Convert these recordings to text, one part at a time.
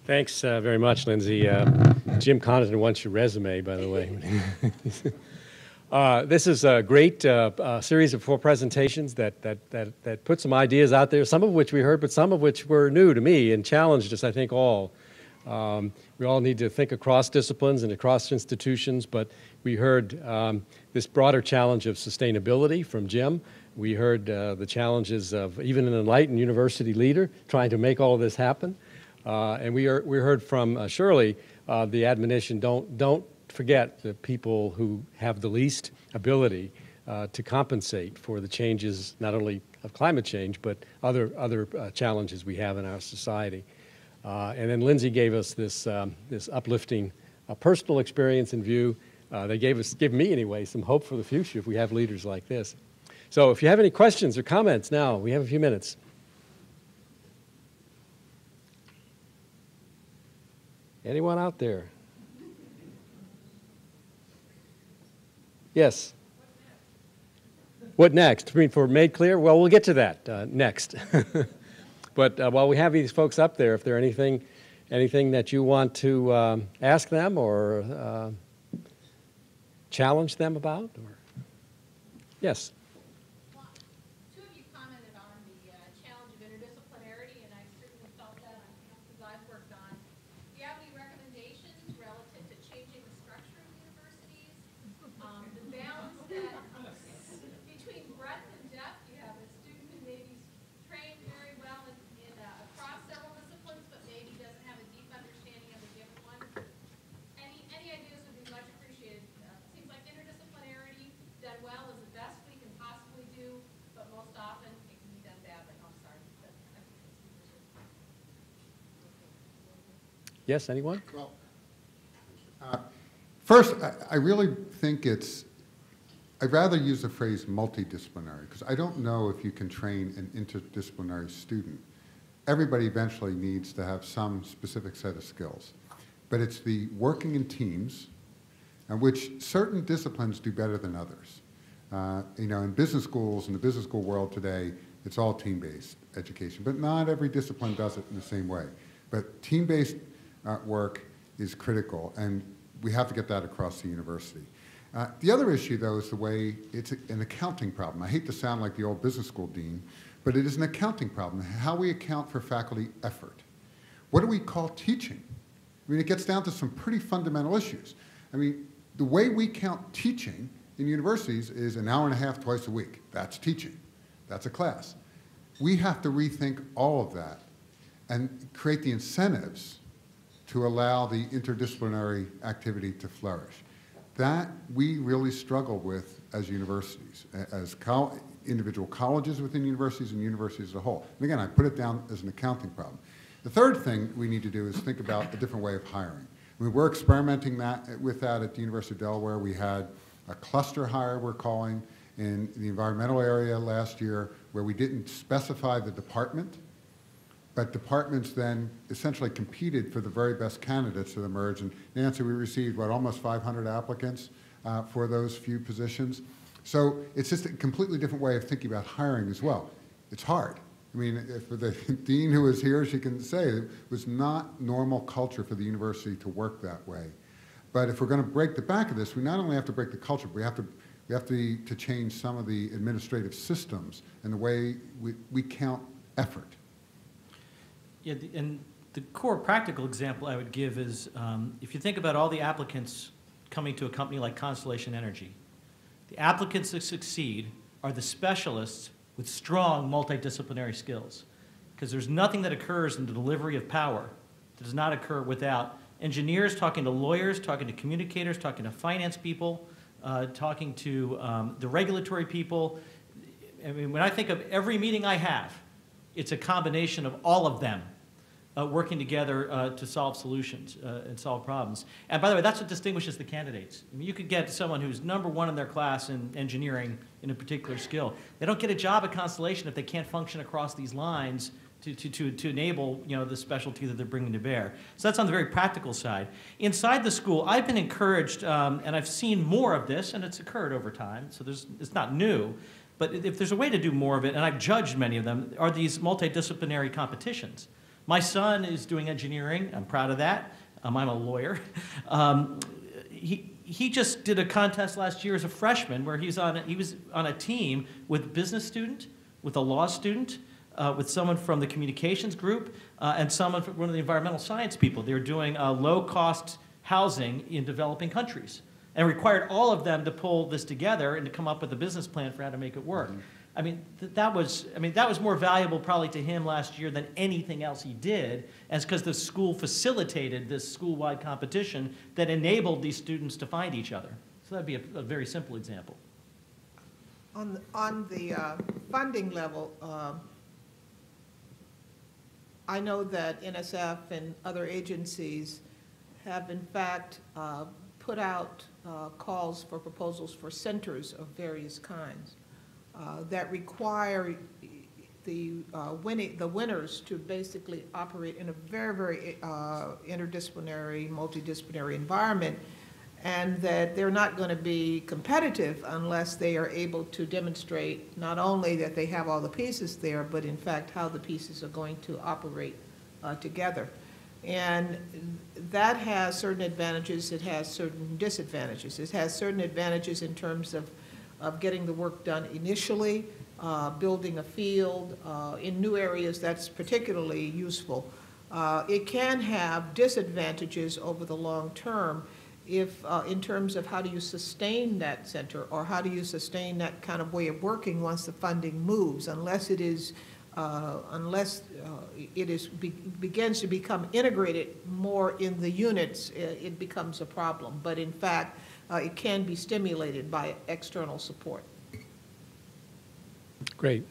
Thanks very much, Lindsay. Jim Connaughton wants your resume, by the way. This is a great series of 4 presentations that put some ideas out there, some of which we heard, but some of which were new to me and challenged us, I think, all. We all need to think across disciplines and across institutions, but we heard this broader challenge of sustainability from Jim. We heard the challenges of even an enlightened university leader trying to make all of this happen. And we heard from Shirley the admonition, don't forget the people who have the least ability to compensate for the changes not only of climate change, but other challenges we have in our society. And then Lindsay gave us this uplifting personal experience and view. They gave me anyway, some hope for the future if we have leaders like this. So if you have any questions or comments now, we have a few minutes. Anyone out there? Yes. What next? I mean, for Made Clear? Well, we'll get to that next. But while we have these folks up there, if there anything that you want to ask them or challenge them about, or yes. Two of you commented on the challenge of interdisciplinarity, and I certainly felt that on campuses I've worked on. Do you have any recommendations relative to changing the structure of universities? The balance that between breadth and depth, you have a student who maybe trained very well across several disciplines, but maybe doesn't have a deep understanding of a given one. Any ideas would be much appreciated. Seems like interdisciplinarity done well is the best we can possibly do, but most often it can be done badly. I'm sorry. Yes, anyone? Well, first, I really think I'd rather use the phrase multidisciplinary, because I don't know if you can train an interdisciplinary student. Everybody eventually needs to have some specific set of skills. But it's the working in teams, in which certain disciplines do better than others. In business schools, in the business school world today, it's all team-based education, but not every discipline does it in the same way. But team-based work is critical, and we have to get that across the university. The other issue, though, is the way it's an accounting problem. I hate to sound like the old business school dean, but it is an accounting problem, how we account for faculty effort. What do we call teaching? I mean, it gets down to some pretty fundamental issues. I mean, the way we count teaching in universities is an hour and a half twice a week. That's teaching. That's a class. We have to rethink all of that and create the incentives to allow the interdisciplinary activity to flourish. That we really struggle with as universities, as individual colleges within universities and universities as a whole. And again, I put it down as an accounting problem. The third thing we need to do is think about a different way of hiring. I mean, we're experimenting with that at the University of Delaware. We had a cluster hire, we're calling, in the environmental area last year, where we didn't specify the department, but departments then essentially competed for the very best candidates that emerged. And Nancy, we received, almost 500 applicants for those few positions. So it's just a completely different way of thinking about hiring as well. It's hard. I mean, for the dean who is here, she can say it was not normal culture for the university to work that way. But if we're going to break the back of this, we not only have to break the culture, but we have to change some of the administrative systems and the way we count effort. Yeah, and the core practical example I would give is if you think about all the applicants coming to a company like Constellation Energy, the applicants that succeed are the specialists with strong multidisciplinary skills, because there's nothing that occurs in the delivery of power that does not occur without engineers talking to lawyers, talking to communicators, talking to finance people, talking to the regulatory people. I mean, when I think of every meeting I have, it's a combination of all of them working together to solve solutions and solve problems. And by the way, that's what distinguishes the candidates. I mean, you could get someone who's #1 in their class in engineering in a particular skill. They don't get a job at Constellation if they can't function across these lines to enable the specialty that they're bringing to bear. So that's on the very practical side. Inside the school, I've been encouraged, and I've seen more of this, and it's occurred over time, so it's not new, but if there's a way to do more of it, and I've judged many of them, are these multidisciplinary competitions. My son is doing engineering. I'm proud of that. I'm a lawyer. He just did a contest last year as a freshman where he was on a team with a business student, with a law student, with someone from the communications group, and someone from one of the environmental science people. They were doing low-cost housing in developing countries, and required all of them to pull this together and to come up with a business plan for how to make it work. Mm-hmm. I mean, that was more valuable probably to him last year than anything else he did, and it's because the school facilitated this school-wide competition that enabled these students to find each other. So that'd be a very simple example. On the funding level, I know that NSF and other agencies have in fact put out calls for proposals for centers of various kinds that require the winners to basically operate in a very, very interdisciplinary, multidisciplinary environment, and that they're not going to be competitive unless they are able to demonstrate not only that they have all the pieces there, but in fact how the pieces are going to operate together. And that has certain advantages, it has certain disadvantages. It has certain advantages in terms of getting the work done initially, building a field. In new areas, that's particularly useful. It can have disadvantages over the long term if, in terms of how do you sustain that center or how do you sustain that kind of way of working once the funding moves, unless it is begins to become integrated more in the units, it becomes a problem. But in fact, it can be stimulated by external support. Great.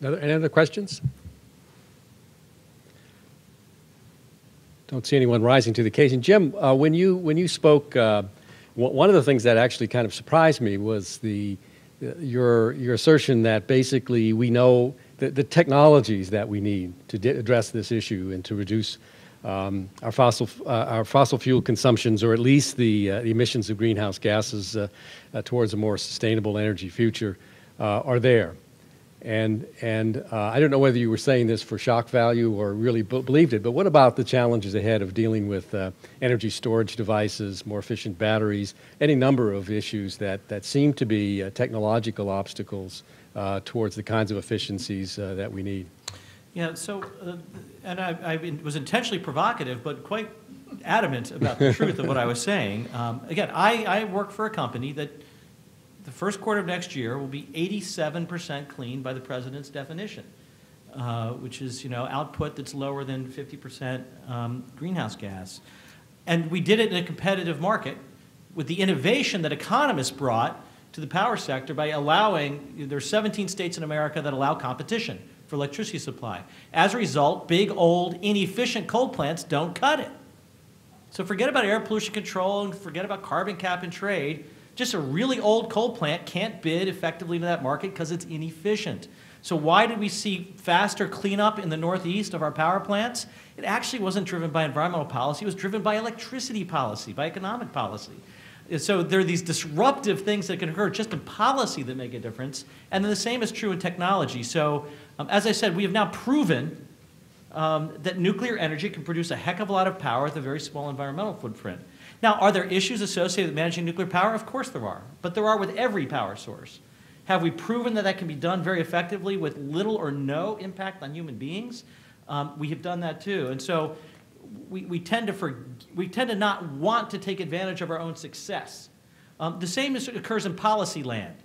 Any other questions? Don't see anyone rising to the occasion. Jim, when you spoke, one of the things that actually kind of surprised me was your assertion that basically we know the technologies that we need to address this issue and to reduce our fossil fuel consumptions, or at least the emissions of greenhouse gases towards a more sustainable energy future, are there. And I don't know whether you were saying this for shock value or really believed it, but what about the challenges ahead of dealing with energy storage devices, more efficient batteries, any number of issues that seem to be technological obstacles towards the kinds of efficiencies that we need? Yeah, so, and I was intentionally provocative, but quite adamant about the truth of what I was saying. Again, I work for a company that the first quarter of next year will be 87% clean by the president's definition, which is, output that's lower than 50% greenhouse gas. And we did it in a competitive market with the innovation that economists brought to the power sector by allowing, there are 17 states in America that allow competition for electricity supply. As a result, big, old, inefficient coal plants don't cut it. So forget about air pollution control and forget about carbon cap and trade. Just a really old coal plant can't bid effectively into that market because it's inefficient. So why did we see faster cleanup in the Northeast of our power plants? It actually wasn't driven by environmental policy. It was driven by electricity policy, by economic policy. So there are these disruptive things that can occur just in policy that make a difference. And then the same is true in technology. So as I said, we have now proven that nuclear energy can produce a heck of a lot of power with a very small environmental footprint. Now, are there issues associated with managing nuclear power? Of course there are, but there are with every power source. Have we proven that that can be done very effectively with little or no impact on human beings? We have done that too, and so we tend to not want to take advantage of our own success. The same occurs in policy land.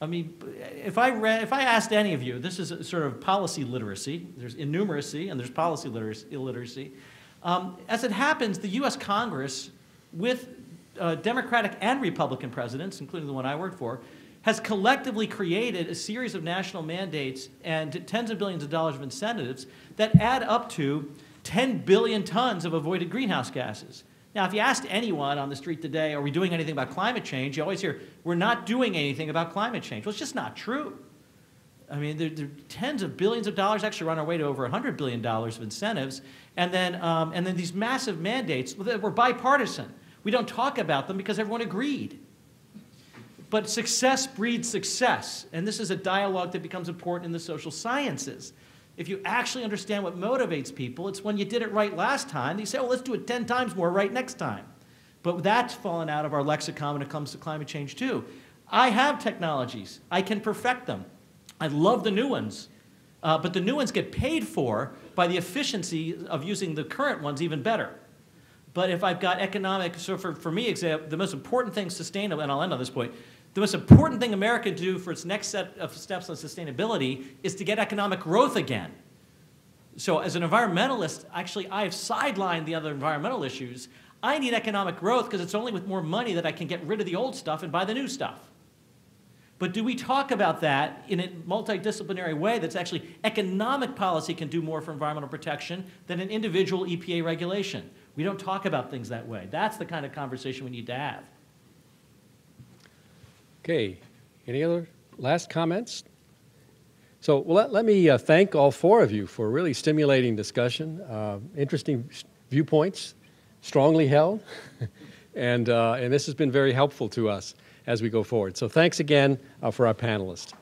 I mean, if I asked any of you, this is a sort of policy literacy. There's innumeracy and there's policy illiteracy. As it happens, the U.S. Congress, with Democratic and Republican presidents, including the one I worked for, has collectively created a series of national mandates and tens of billions of dollars of incentives that add up to 10 billion tons of avoided greenhouse gases. Now, if you asked anyone on the street today, are we doing anything about climate change, you always hear, we're not doing anything about climate change. Well, it's just not true. I mean, there are tens of billions of dollars, actually we're on our way to over $100 billion of incentives, and then these massive mandates that were bipartisan. We don't talk about them because everyone agreed. But success breeds success, and this is a dialogue that becomes important in the social sciences. If you actually understand what motivates people, it's when you did it right last time, you say, oh, let's do it 10 times more right next time. But that's fallen out of our lexicon when it comes to climate change too. I have technologies. I can perfect them. I love the new ones. But the new ones get paid for by the efficiency of using the current ones even better. But if I've got economic, so for me, the most important thing sustainable, and I'll end on this point, the most important thing America can do for its next set of steps on sustainability is to get economic growth again. So as an environmentalist, actually, I have sidelined the other environmental issues. I need economic growth because it's only with more money that I can get rid of the old stuff and buy the new stuff. But do we talk about that in a multidisciplinary way that's actually economic policy can do more for environmental protection than an individual EPA regulation? We don't talk about things that way. That's the kind of conversation we need to have. Okay, any other last comments? So well, let me thank all four of you for really stimulating discussion, interesting viewpoints, strongly held, and this has been very helpful to us as we go forward. So thanks again for our panelists.